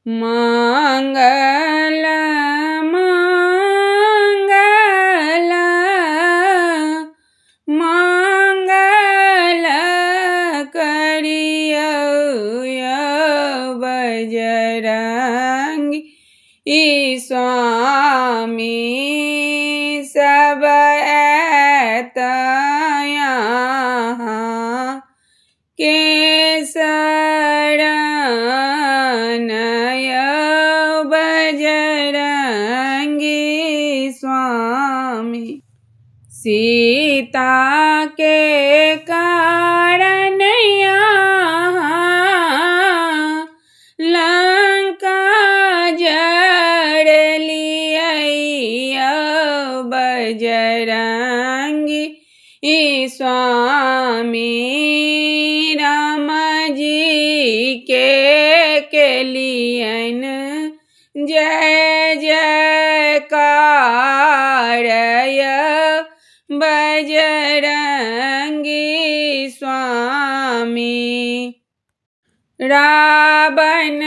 मंगल मंगल मंगल करियौ बजरंगी स्वामी सब यहाँ के शरण बजरंगी स्वामी। सीता के कारण यहाँ लंका जड़ लिया बजरंगी स्वामी। राम जी के लियन जय जयकार बजरंगी स्वामी। रावण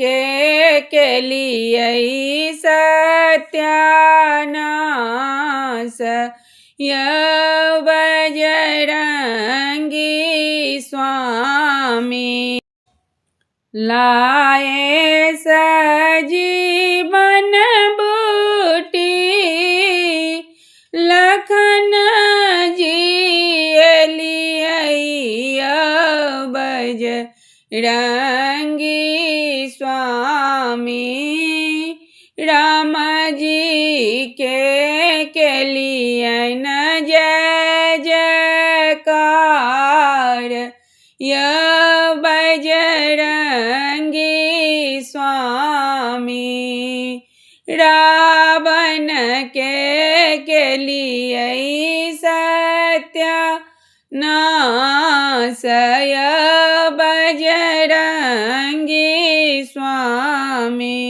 के लिए सत्यानाश बजरंगी स्वामी। लाए सजीवन बूटी लखन जी लिया बजरंगी स्वामी। राम जी के लिए न जय जयकार बजरंगी स्वामी। रावण के लिए सत्यानाश बजरंगी स्वामी।